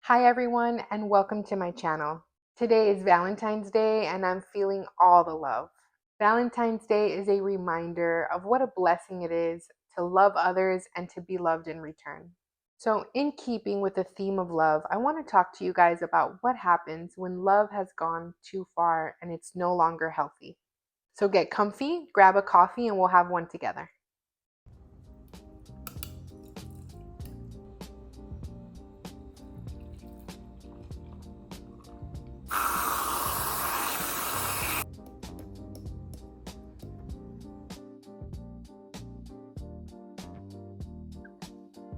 Hi everyone and welcome to my channel. Today is Valentine's Day and I'm feeling all the love. Valentine's Day is a reminder of what a blessing it is to love others and to be loved in return. So in keeping with the theme of love, I want to talk to you guys about what happens when love has gone too far and it's no longer healthy. So get comfy, grab a coffee, and we'll have one together.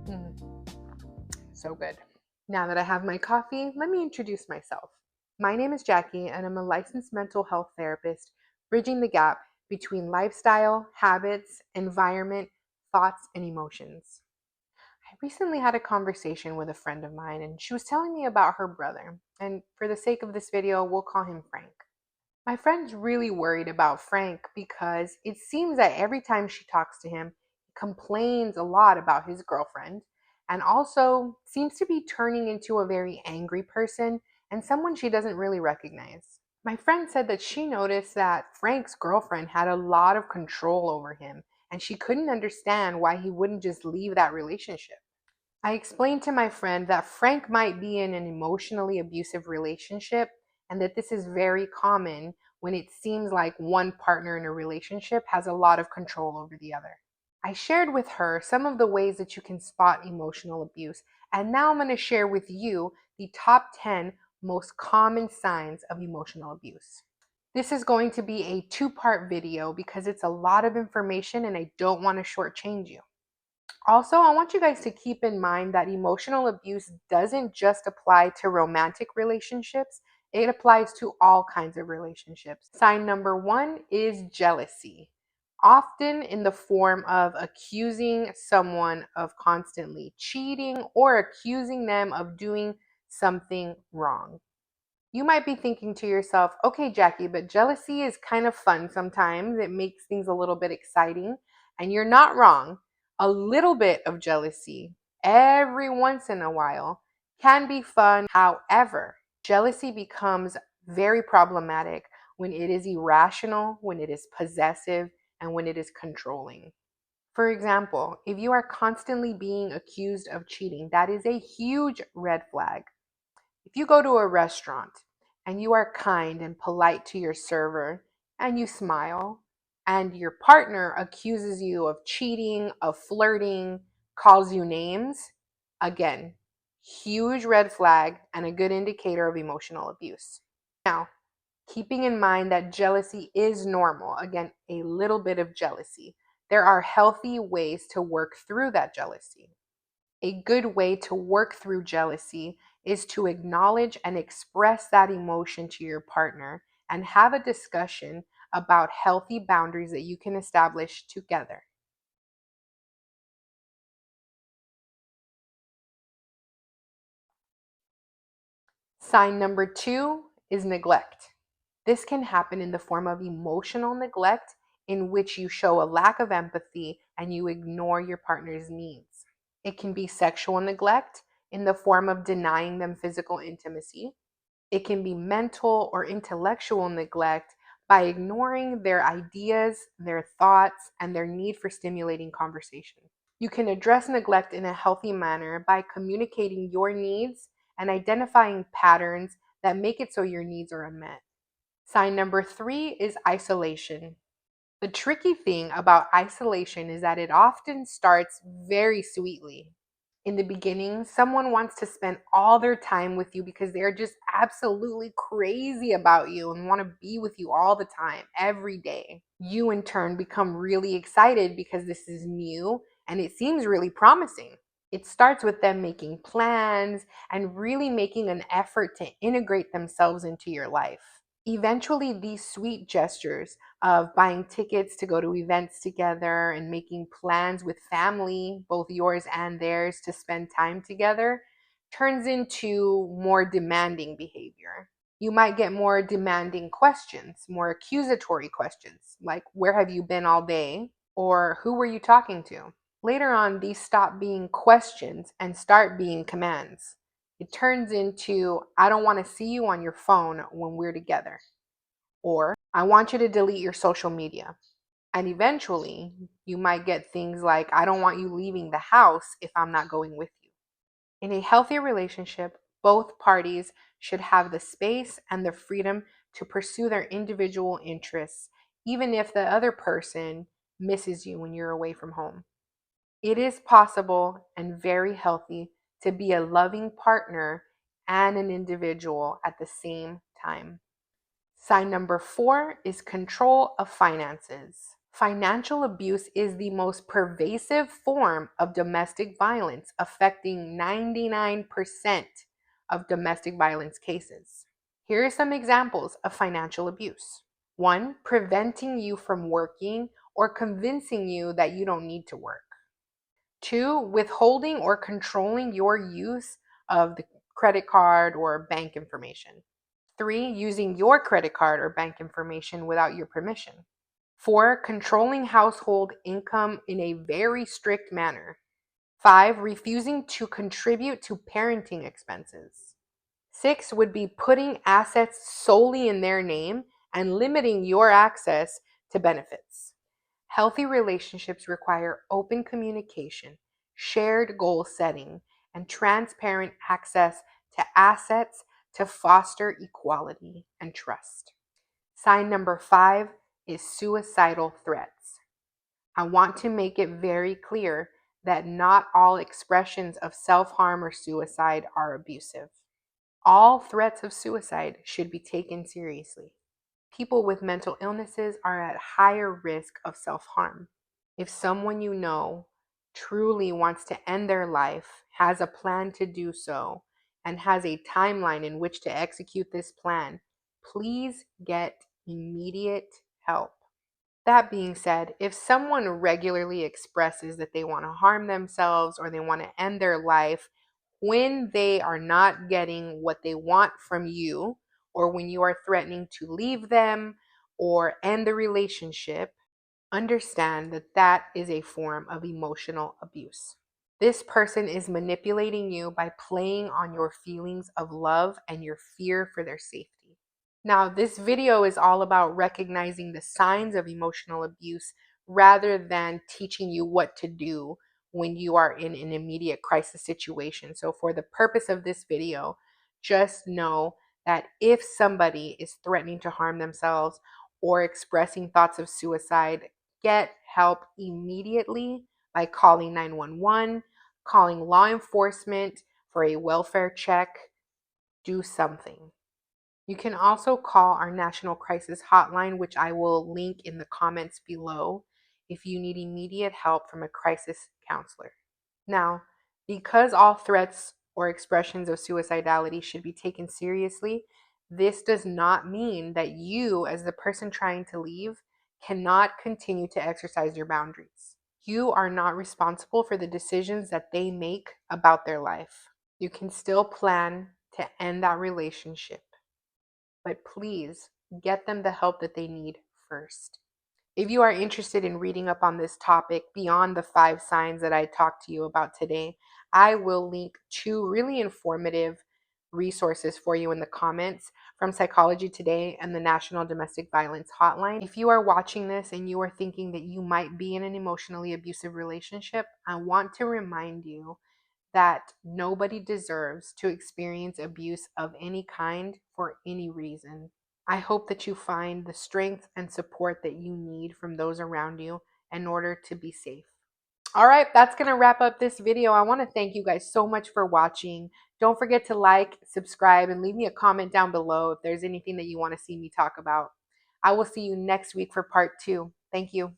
Mm, so good. Now that I have my coffee, let me introduce myself. My name is Jackie, and I'm a licensed mental health therapist, bridging the gap between lifestyle, habits, environment, thoughts, and emotions. I recently had a conversation with a friend of mine, and she was telling me about her brother. And for the sake of this video, we'll call him Frank. My friend's really worried about Frank because it seems that every time she talks to him, he complains a lot about his girlfriend and also seems to be turning into a very angry person and someone she doesn't really recognize. My friend said that she noticed that Frank's girlfriend had a lot of control over him and she couldn't understand why he wouldn't just leave that relationship. I explained to my friend that Frank might be in an emotionally abusive relationship and that this is very common when it seems like one partner in a relationship has a lot of control over the other. I shared with her some of the ways that you can spot emotional abuse, and now I'm going to share with you the top 10 most common signs of emotional abuse. This is going to be a two-part video because it's a lot of information and I don't want to shortchange you. Also, I want you guys to keep in mind that emotional abuse doesn't just apply to romantic relationships, it applies to all kinds of relationships. Sign number one is jealousy, often in the form of accusing someone of constantly cheating or accusing them of doing something wrong. You might be thinking to yourself, okay, Jackie, but jealousy is kind of fun sometimes. It makes things a little bit exciting. And you're not wrong. A little bit of jealousy every once in a while can be fun. However, jealousy becomes very problematic when it is irrational, when it is possessive, and when it is controlling. For example, if you are constantly being accused of cheating, that is a huge red flag. If you go to a restaurant and you are kind and polite to your server and you smile, and your partner accuses you of cheating, of flirting, calls you names, again, huge red flag and a good indicator of emotional abuse. Now, keeping in mind that jealousy is normal, again, a little bit of jealousy, there are healthy ways to work through that jealousy. A good way to work through jealousy is to acknowledge and express that emotion to your partner and have a discussion about healthy boundaries that you can establish together. Sign number two is neglect. This can happen in the form of emotional neglect, in which you show a lack of empathy and you ignore your partner's needs. It can be sexual neglect in the form of denying them physical intimacy. It can be mental or intellectual neglect by ignoring their ideas, their thoughts, and their need for stimulating conversation. You can address neglect in a healthy manner by communicating your needs and identifying patterns that make it so your needs are unmet. Sign number three is isolation. The tricky thing about isolation is that it often starts very sweetly. In the beginning, someone wants to spend all their time with you because they're just absolutely crazy about you and want to be with you all the time, every day. You, in turn, become really excited because this is new and it seems really promising. It starts with them making plans and really making an effort to integrate themselves into your life. Eventually, these sweet gestures of buying tickets to go to events together and making plans with family, both yours and theirs, to spend time together, turns into more demanding behavior. You might get more demanding questions, more accusatory questions, like, where have you been all day? Or who were you talking to? Later on, these stop being questions and start being commands. It turns into, I don't want to see you on your phone when we're together, or I want you to delete your social media. And eventually, you might get things like, I don't want you leaving the house if I'm not going with you. In a healthy relationship, both parties should have the space and the freedom to pursue their individual interests, even if the other person misses you when you're away from home. It is possible and very healthy to be a loving partner and an individual at the same time. Sign number 4 is control of finances. Financial abuse is the most pervasive form of domestic violence, affecting 99% of domestic violence cases. Here are some examples of financial abuse. 1, preventing you from working or convincing you that you don't need to work. 2, withholding or controlling your use of the credit card or bank information. 3, using your credit card or bank information without your permission. 4, controlling household income in a very strict manner. 5, refusing to contribute to parenting expenses. 6 would be putting assets solely in their name and limiting your access to benefits. Healthy relationships require open communication, shared goal setting, and transparent access to assets to foster equality and trust. Sign number 5 is suicidal threats. I want to make it very clear that not all expressions of self-harm or suicide are abusive. All threats of suicide should be taken seriously. People with mental illnesses are at higher risk of self-harm. If someone you know truly wants to end their life, has a plan to do so, and has a timeline in which to execute this plan, please get immediate help. That being said, if someone regularly expresses that they want to harm themselves or they want to end their life when they are not getting what they want from you, or when you are threatening to leave them or end the relationship, understand that that is a form of emotional abuse. This person is manipulating you by playing on your feelings of love and your fear for their safety. Now, this video is all about recognizing the signs of emotional abuse rather than teaching you what to do when you are in an immediate crisis situation. So for the purpose of this video, just know that if somebody is threatening to harm themselves or expressing thoughts of suicide, get help immediately by calling 911, calling law enforcement for a welfare check. Do something. You can also call our National Crisis Hotline, which I will link in the comments below, if you need immediate help from a crisis counselor. Now, because all threats or expressions of suicidality should be taken seriously, this does not mean that you, as the person trying to leave, cannot continue to exercise your boundaries. You are not responsible for the decisions that they make about their life. You can still plan to end that relationship, but please get them the help that they need first. If you are interested in reading up on this topic beyond the 5 signs that I talked to you about today, I will link 2 really informative resources for you in the comments from Psychology Today and the National Domestic Violence Hotline. If you are watching this and you are thinking that you might be in an emotionally abusive relationship, I want to remind you that nobody deserves to experience abuse of any kind for any reason. I hope that you find the strength and support that you need from those around you in order to be safe. All right, that's going to wrap up this video. I want to thank you guys so much for watching. Don't forget to like, subscribe, and leave me a comment down below if there's anything that you want to see me talk about. I will see you next week for part 2. Thank you.